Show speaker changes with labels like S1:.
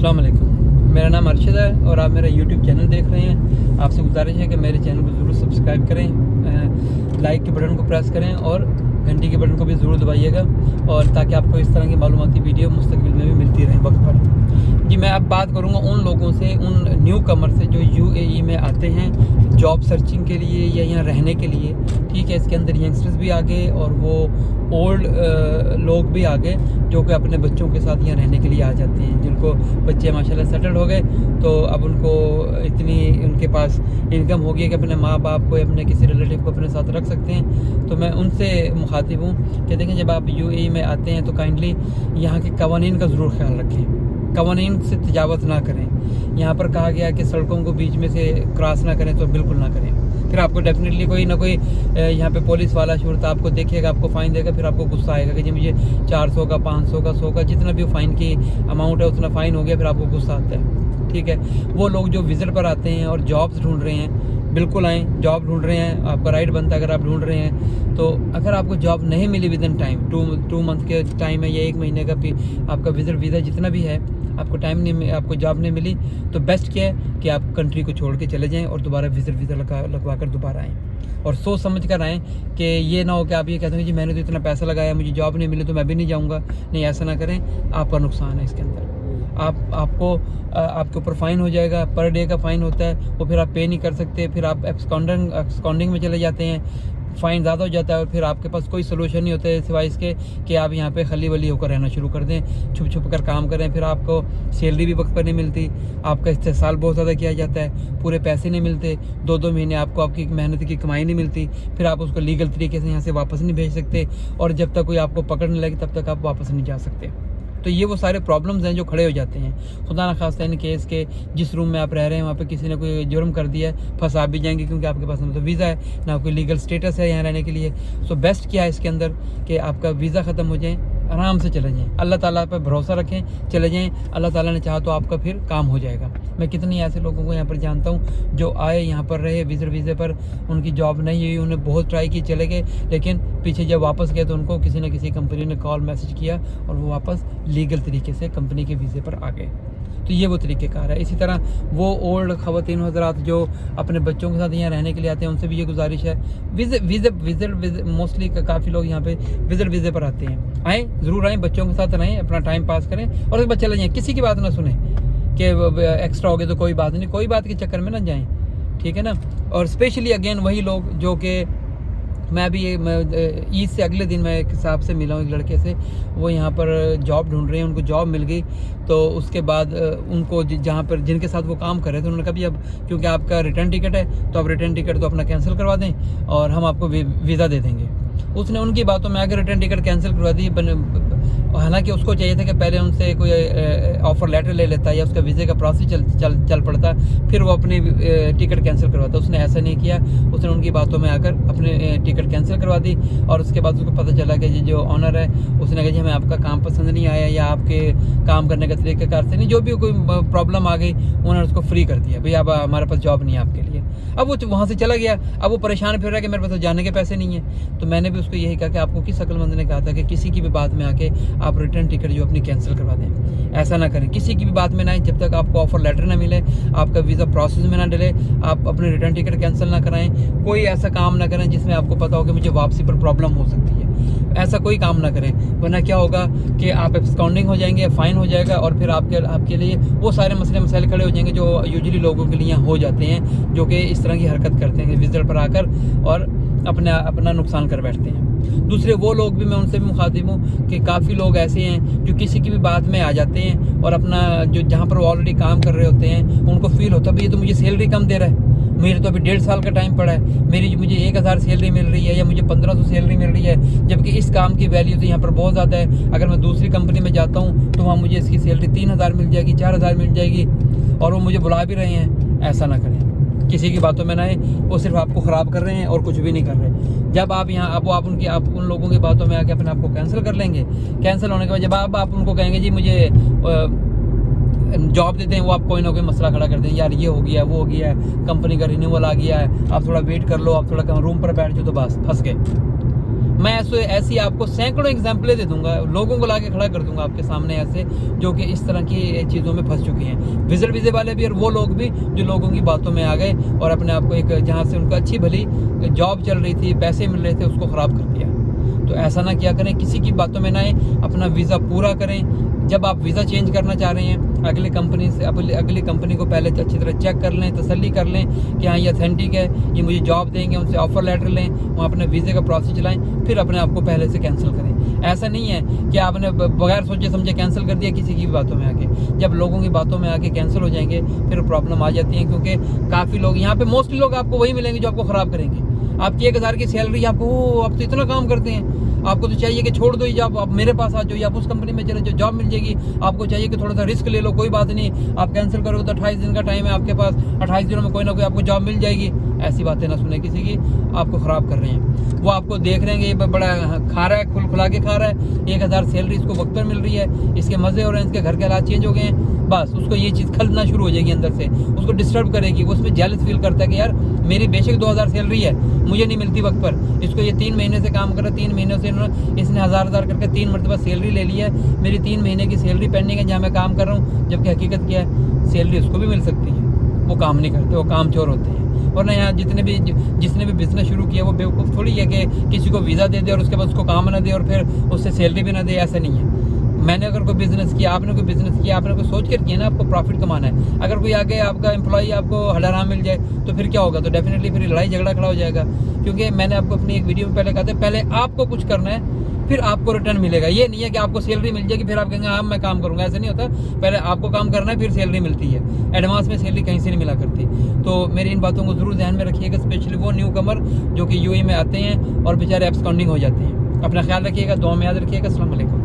S1: अस्सलाम वालेकुम, मेरा नाम अरशद है और आप मेरा यूट्यूब चैनल देख रहे हैं। आपसे गुजारिश है कि मेरे चैनल को ज़रूर सब्सक्राइब करें, लाइक के बटन को प्रेस करें और घंटी के बटन को भी ज़रूर दबाइएगा, और ताकि आपको इस तरह की मालूमाती वीडियो मुस्तकबिल में भी मिलती रहे वक्त पर। जी, मैं अब बात करूँगा उन लोगों से, उन न्यू कमर से जो UAE में आते हैं जॉब सर्चिंग के लिए या यहाँ रहने के लिए। ठीक है, इसके अंदर यंगस्टर्स भी आ गए और वो ओल्ड लोग भी आ गए जो कि अपने बच्चों के साथ यहाँ रहने के लिए आ जाते हैं, जिनको बच्चे माशाल्लाह सेटल हो गए, तो अब उनको इतनी उनके पास इनकम हो गई कि अपने माँ बाप को, अपने किसी रिलेटिव को अपने साथ रख सकते हैं। तो मैं उनसे मुखातिब हूँ कि देखें, जब आप UAE में आते हैं तो काइंडली यहाँ के कवानीन का ज़रूर ख्याल रखें, कवानीन से तजावत ना करें। यहाँ पर कहा गया है कि सड़कों को बीच में से क्रॉस ना करें, तो बिल्कुल ना करें। फिर आपको डेफिनेटली कोई ना कोई यहाँ पे पुलिस वाला शुरता आपको देखेगा, आपको फ़ाइन देगा, फिर आपको गुस्सा आएगा कि जी मुझे 400 का, 500 का, 100 का, जितना भी फ़ाइन की अमाउंट है उतना फ़ाइन हो गया, फिर आपको गुस्सा आता है। ठीक है, वो लोग जो विज़िट पर आते हैं और जॉब्स ढूंढ रहे हैं, बिल्कुल आएँ, जॉब ढूंढ रहे हैं, आपका राइट बनता है। अगर आप ढूंढ रहे हैं तो अगर आपको जॉब नहीं मिली विद इन टाइम, 2 मंथ के टाइम है या 1 महीने का भी आपका विज़िट वीज़ा जितना भी है, आपको टाइम नहीं, आपको जॉब नहीं मिली, तो बेस्ट क्या है कि आप कंट्री को छोड़ के चले जाएं और दोबारा विज़िट वीज़ा लगवा कर दोबारा आएँ, और सोच समझ कर आएँ कि ये ना हो कि आप ये कहते हैं जी मैंने तो इतना पैसा लगाया, मुझे जॉब नहीं मिली तो मैं भी नहीं जाऊँगा। नहीं, ऐसा ना करें, आपका नुकसान है इसके अंदर। आपको आपके ऊपर फ़ाइन हो जाएगा, पर डे का फ़ाइन होता है, वो फिर आप पे नहीं कर सकते, फिर आप एब्सकॉन्डिंग में चले जाते हैं, फ़ाइन ज़्यादा हो जाता है, और फिर आपके पास कोई सोल्यूशन नहीं होता है सिवाय इसके कि आप यहाँ पे खली वली होकर रहना शुरू कर दें, छुप छुप कर काम करें। फिर आपको सैलरी भी वक्त पर नहीं मिलती, आपका इस्तेसाल बहुत ज़्यादा किया जाता है, पूरे पैसे नहीं मिलते, 2-2 महीने आपको आपकी मेहनत की कमाई नहीं मिलती, फिर आप उसको लीगल तरीके से यहाँ से वापस नहीं भेज सकते, और जब तक कोई आपको पकड़ नहीं लगे तब तक आप वापस नहीं जा सकते। तो ये वो सारे प्रॉब्लम्स हैं जो खड़े हो जाते हैं। खुदा ना खास्ता इन केस के जिस रूम में आप रह रहे हैं वहाँ पे किसी ने कोई जुर्म कर दिया है, फंसा भी जाएंगे, क्योंकि आपके पास ना तो वीज़ा है ना कोई लीगल स्टेटस है यहाँ रहने के लिए। सो बेस्ट क्या है इसके अंदर कि आपका वीज़ा ख़त्म हो जाए, आराम से चले जाएँ, अल्लाह ताला पर भरोसा रखें, चले जाएँ। अल्लाह ताला ने चाहा तो आपका फिर काम हो जाएगा। मैं कितनी ऐसे लोगों को यहाँ पर जानता हूँ जो आए, यहाँ पर रहे विज़िट वीज़े पर, उनकी जॉब नहीं हुई, उन्हें बहुत ट्राई की, चले गए, लेकिन पीछे जब वापस गए तो उनको किसी न किसी कंपनी ने कॉल मैसेज किया और वो वापस लीगल तरीके से कंपनी के वीज़े पर आ गए। तो ये वो तरीक़ेकार है। इसी तरह वो ओल्ड ख़वातीन हज़रात जो अपने बच्चों के साथ यहाँ रहने के लिए आते हैं, उनसे भी ये गुजारिश है, विज़िट मोस्टली काफ़ी लोग यहाँ पे विज़िट वीज़े पर आते हैं, आएँ, ज़रूर आएँ, बच्चों के साथ रहें, अपना टाइम पास करें और उसके बाद चले जाएँ। किसी की बात ना सुने कि एक्स्ट्रा हो गए तो कोई बात नहीं, कोई बात के चक्कर में ना जाएँ, ठीक है ना। और स्पेशली अगेन वही लोग जो कि मैं भी ईद से अगले दिन मैं एक साहब से मिला हूँ, एक लड़के से, वो यहाँ पर जॉब ढूंढ रहे हैं, उनको जॉब मिल गई, तो उसके बाद उनको जहाँ पर जिनके साथ वो काम कर रहे थे उन्होंने कहा भी अब क्योंकि आपका रिटर्न टिकट है तो आप रिटर्न टिकट तो अपना कैंसिल करवा दें और हम आपको वीज़ा दे देंगे। उसने उनकी बातों में आकर रिटर्न टिकट कैंसिल करवा दी, हालांकि उसको चाहिए था कि पहले उनसे कोई ऑफ़र लेटर ले लेता या उसका वीज़े का प्रोसेस चल पड़ता, फिर वो अपनी टिकट कैंसिल करवाता। उसने ऐसा नहीं किया, उसने उनकी बातों में आकर अपने टिकट कैंसिल करवा दी, और उसके बाद उसको पता चला कि जो ऑनर है उसने कहा जी हमें आपका काम पसंद नहीं आया या आपके काम करने का तरीक़ाकार से नहीं, जो भी कोई प्रॉब्लम आ गई, उन्होंने उसको फ्री कर दिया, भैया अब हमारे पास जॉब नहीं है आपके लिए। अब वो वहाँ से चला गया, अब वो परेशान फिर रहा है कि मेरे पास तो जाने के पैसे नहीं हैं। तो मैंने भी उसको यही कहा कि आपको किस अक्लमंद ने कहा था कि किसी की भी बात में आके आप रिटर्न टिकट जो अपनी कैंसिल करवा दें। ऐसा ना करें, किसी की भी बात में ना आए, जब तक आपको ऑफ़र लेटर ना मिले, आपका वीज़ा प्रोसेस में ना डले, आप अपने रिटर्न टिकट कैंसिल ना कराएं, कोई ऐसा काम ना करें जिसमें आपको पता हो कि मुझे वापसी पर प्रॉब्लम हो सकती है। ऐसा कोई काम ना करें, वरना क्या होगा कि आप एब्सकॉन्डिंग हो जाएंगे, फ़ाइन हो जाएगा, और फिर आपके लिए वो सारे मसले मसाइल खड़े हो जाएंगे जो यूजुअली लोगों के लिए यहाँ हो जाते हैं, जो कि इस तरह की हरकत करते हैं विज़िट पर आकर और अपना नुकसान कर बैठते हैं। दूसरे वो लोग भी, मैं उनसे भी मुखातिब हूँ कि काफ़ी लोग ऐसे हैं जो किसी की भी बात में आ जाते हैं और अपना जो जहाँ पर वो ऑलरेडी काम कर रहे होते हैं उनको फील होता है भाई ये तो मुझे सैलरी कम दे रहा है, मेरे तो अभी 1.5 साल का टाइम पड़ा है, मुझे 1000 सैलरी मिल रही है या मुझे 1500 सैलरी मिल रही है, जबकि इस काम की वैल्यू तो यहाँ पर बहुत ज़्यादा है। अगर मैं दूसरी कंपनी में जाता हूँ तो वहाँ मुझे इसकी सैलरी 3000 मिल जाएगी, 4000 मिल जाएगी, और वो मुझे बुला भी रहे हैं। ऐसा ना करें, किसी की बातों में ना आए, वो सिर्फ आपको ख़राब कर रहे हैं और कुछ भी नहीं कर रहे। जब आप यहाँ आप उन लोगों की बातों में आके अपने आप को कैंसिल कर लेंगे, कैंसिल होने के बाद जब आप उनको कहेंगे जी मुझे जॉब देते हैं, वो आप कोई ना कोई मसला खड़ा कर दें, यार ये हो गया, वो हो गया है, कंपनी का रिन्यूअल आ गया है, आप थोड़ा वेट कर लो, आप थोड़ा रूम पर बैठ जाओ, तो बस फंस गए। मैं ऐसी आपको सैकड़ों एग्जाम्पलें दे दूंगा, लोगों को लाके खड़ा कर दूंगा आपके सामने ऐसे, जो कि इस तरह की चीज़ों में फंस चुके हैं, विजिट वीज़े वाले भी और वो लोग भी जो लोगों की बातों में आ गए और अपने आप को एक जहाँ से उनको अच्छी भली जॉब चल रही थी, पैसे मिल रहे थे, उसको ख़राब कर दिया। तो ऐसा ना किया करें, किसी की बातों में ना आए, अपना वीज़ा पूरा करें। जब आप वीज़ा चेंज करना चाह रहे हैं अगली कंपनी को पहले अच्छी तरह चेक कर लें, तसल्ली कर लें कि हाँ ये अथेंटिक है, ये मुझे जॉब देंगे, उनसे ऑफ़र लेटर लें, वहाँ अपने वीज़े का प्रोसेस चलाएं, फिर अपने आप को पहले से कैंसिल करें। ऐसा नहीं है कि आपने बगैर सोचे समझे कैंसिल कर दिया किसी की भी बातों में आके। जब लोगों की बातों में आके कैंसिल हो जाएंगे फिर प्रॉब्लम आ जाती है, क्योंकि काफ़ी लोग यहाँ पे मोस्टली लोग आपको वही मिलेंगे जो आपको ख़राब करेंगे। आपकी 1000 की सैलरी, आपको आप तो इतना काम करते हैं, आपको तो चाहिए कि छोड़ दो ये जॉब, आप मेरे पास आ जाओ या आप उस कंपनी में चले जाओ, जॉब मिल जाएगी। आपको चाहिए कि थोड़ा सा रिस्क ले लो, कोई बात नहीं, आप कैंसिल करोगे तो 28 दिन का टाइम है आपके पास, 28 दिनों में कोई ना कोई आपको जॉब मिल जाएगी। ऐसी बातें ना सुने किसी की, आपको ख़राब कर रहे हैं। वो आपको देख रहे हैं ये बड़ा खा रहा है, खुला के खा रहा है, 1000 सैलरी इसको वक्त पर मिल रही है, इसके मज़े हो रहे हैं, इसके घर के हालात चेंज हो गए हैं, बस उसको ये चीज़ खलना शुरू हो जाएगी अंदर से, उसको डिस्टर्ब करेगी। वो उसमें जेलस फील करता है कि यार मेरी बेशक 2000 सैलरी है, मुझे नहीं मिलती वक्त पर, इसको ये 3 महीने से काम कर रहा है, 3 महीनों से इसने 1000 करके 3 मरतबा सैलरी ले ली है, मेरी 3 महीने की सैलरी पेंडिंग है जहाँ मैं काम कर रहा हूँ। जबकि हकीकत क्या है, सैलरी उसको भी मिल सकती है, वो काम नहीं करते, वो काम चोर होते हैं। वरना यहाँ जिसने भी बिजनेस शुरू किया वो बेवकूफ़ थोड़ी है कि किसी को वीज़ा दे दे और उसके बाद उसको काम ना दे और फिर उससे सैलरी भी ना दे, ऐसा नहीं है। मैंने अगर कोई बिज़नेस किया, आपने कोई बिज़नेस किया, आपने कोई सोच कर किया ना, आपको प्रॉफिट कमाना है। अगर कोई आगे आपका एम्प्लॉई आपको हलाराम मिल जाए तो फिर क्या होगा, तो डेफिनेटली फिर लड़ाई झगड़ा खड़ा हो जाएगा। क्योंकि मैंने आपको अपनी एक वीडियो में पहले कहा था, पहले आपको कुछ करना है फिर आपको रिटर्न मिलेगा। ये नहीं है कि आपको सैलरी मिल जाएगी फिर आप कहेंगे हाँ मैं काम करूँगा, ऐसा नहीं होता। पहले आपको काम करना है फिर सैलरी मिलती है, एडवांस में सैलरी कहीं से नहीं मिला करती। तो मेरी इन बातों को ज़रूर ध्यान में रखिएगा, स्पेशली वो न्यू कमर जो कि यूएई में आते हैं और बेचारे एब्सकॉन्डिंग हो जाते हैं। अपना ख्याल रखिएगा, दुआ में याद रखिएगा। अस्सलाम वालेकुम।